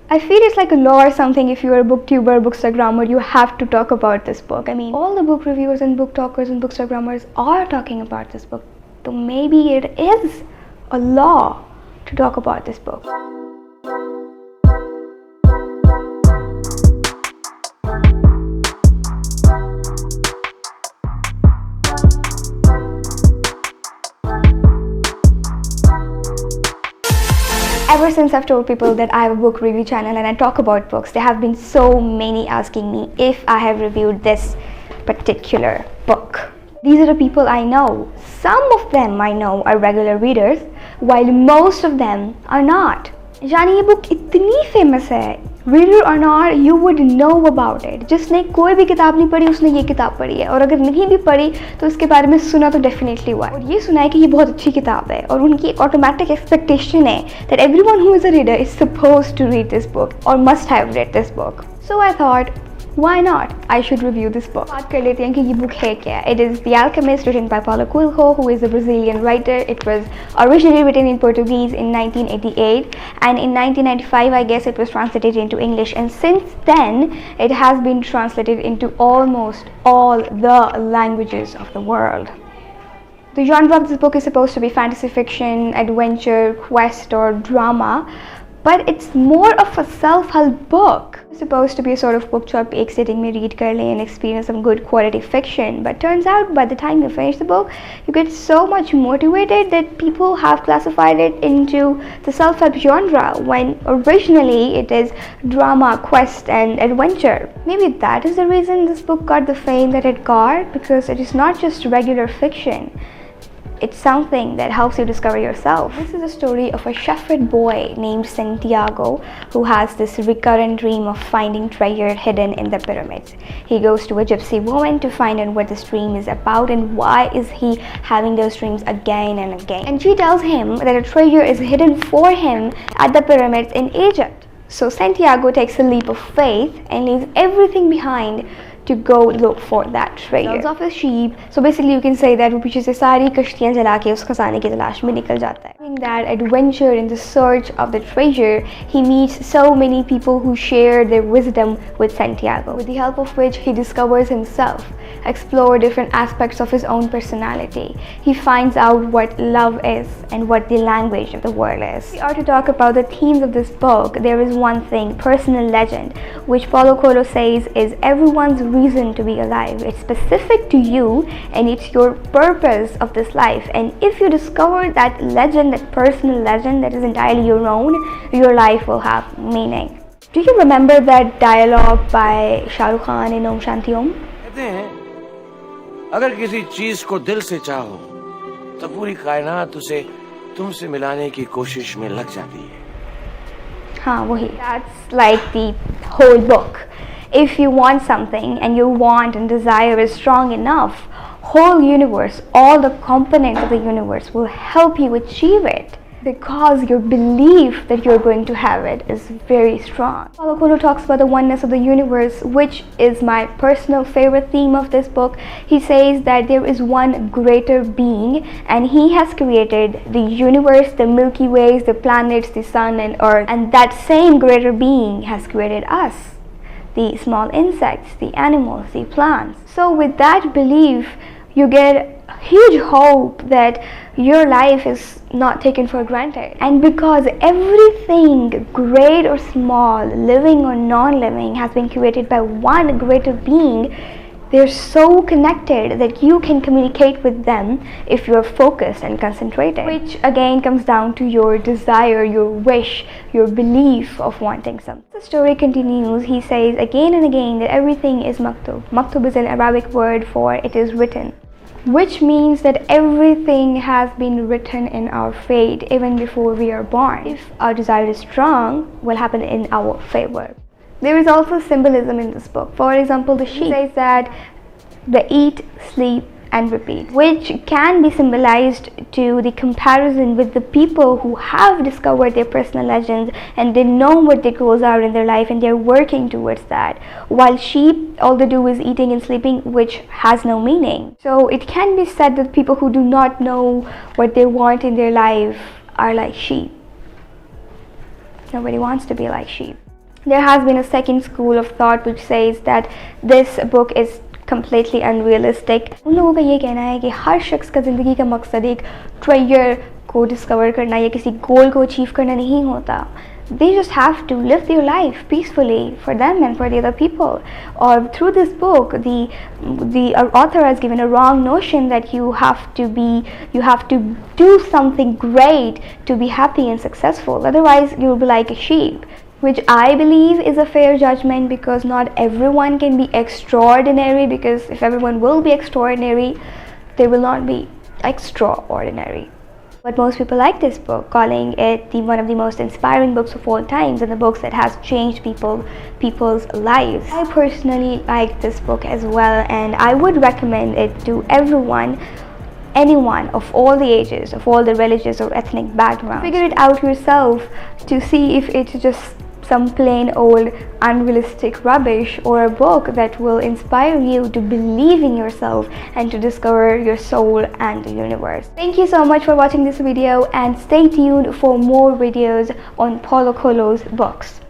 I feel it's like a law or something. If you're a booktuber, bookstagrammer, you have to talk about this book. I mean, all the book reviewers and book talkers and bookstagrammers are talking about this book. So maybe it is a law to talk about this book. Ever since I've told people that I have a book review channel and I talk about books, there have been so many asking me if I have reviewed this particular book. These are the people I know. Some of them I know are regular readers, while most of them are not. यानी ये book इतनी famous है, reader or not, you would know about it. जिसने कोई भी किताब नहीं पढ़ी उसने ये किताब पढ़ी है, और अगर नहीं भी पढ़ी तो इसके बारे में सुना तो डेफिनेटली हुआ है, और ये सुना है कि ये बहुत अच्छी किताब है, और उनकी एक ऑटोमेटिक एक्सपेक्टेशन है that everyone who is a reader is supposed to read this book or must have read this book. So I thought, why not? I should review this book. बात कर लेते हैं कि ये book है क्या. It is The Alchemist, written by Paulo Coelho, who is a Brazilian writer. It was originally written in Portuguese in 1988, and in 1995 I guess it was translated into English, and since then it has been translated into almost all the languages of the world. The genre of this book is supposed to be fantasy fiction, adventure, quest or drama, but it's more of a self-help book. It's supposed to be a sort of book जो आप एक sitting में read कर लें and experience some good quality fiction, but turns out by the time you finish the book, you get so much motivated that people have classified it into the self-help genre when originally it is drama, quest and adventure. Maybe that is the reason this book got the fame that it got, because it is not just regular fiction. It's something that helps you discover yourself. This is a story of a shepherd boy named Santiago who has this recurrent dream of finding treasure hidden in the pyramids. He goes to a gypsy woman to find out what this dream is about and why is he having those dreams again and again. And she tells him that a treasure is hidden for him at the pyramids in Egypt. So Santiago takes a leap of faith and leaves everything behind to go look for that treasure. Sells off his sheep. So basically you can say that वो पीछे से सारी कश्तियाँ जला के उस खजाने की तलाश में निकल जाता है. During that adventure in the search of the treasure, he meets so many people who share their wisdom with Santiago, with the help of which he discovers himself, explore different aspects of his own personality. He finds out what love is and what the language of the world is. If we are to talk about the themes of this book, there is one thing, personal legend, which Paulo Coelho says is everyone's reason to be alive. It's specific to you and it's your purpose of this life, and if you discover that legend, that personal legend that is entirely your own, your life will have meaning. Do you remember that dialogue by Shah Rukh Khan in Om Shanti Om? कहते हैं अगर किसी चीज को दिल से चाहो तो पूरी कायनात उसे तुमसे मिलाने की कोशिश में लग जाती है. हाँ वही. That's like the whole book. If you want something and your want and desire is strong enough, whole universe, all the components of the universe will help you achieve it, because your belief that you're going to have it is very strong. Paulo Coelho talks about the oneness of the universe, which is my personal favorite theme of this book. He says that there is one greater being and he has created the universe, the Milky Ways, the planets, the sun and earth, and that same greater being has created us, the small insects, the animals, the plants. So with that belief, you get huge hope that your life is not taken for granted. And because everything, great or small, living or non-living, has been created by one greater being, they're so connected that you can communicate with them if you're focused and concentrated, which again comes down to your desire, your wish, your belief of wanting something. The story continues. He says again and again that everything is Maktub. Maktub is an Arabic word for it is written, which means that everything has been written in our fate even before we are born. If our desire is strong, will happen in our favor. There is also symbolism in this book. For example, the sheep says that they eat, sleep and repeat, which can be symbolized to the comparison with the people who have discovered their personal legends and they know what their goals are in their life and they're working towards that, while sheep, all they do is eating and sleeping, which has no meaning. So it can be said that people who do not know what they want in their life are like sheep. Nobody wants to be like sheep. There has been a second school of thought which says that this book is completely unrealistic. उन लोगों का ये कहना है कि हर शख्स का ज़िंदगी का मकसद एक ट्रेजर को डिस्कवर करना या किसी गोल को अचीव करना नहीं होता. They just have to live their life peacefully for them and for the other people. Or through this book, the author has given a wrong notion that you have to do something great to be happy and successful. Otherwise, you'll be like a sheep. Which I believe is a fair judgment, because not everyone can be extraordinary, because if everyone will be extraordinary, they will not be extraordinary. But most people like this book, calling it one of the most inspiring books of all times and the books that has changed people's lives. I personally like this book as well, and I would recommend it to everyone, anyone of all the ages, of all the religious or ethnic backgrounds. Figure it out yourself to see if it's just some plain old unrealistic rubbish, or a book that will inspire you to believe in yourself and to discover your soul and the universe. Thank you so much for watching this video, and stay tuned for more videos on Paulo Coelho's books.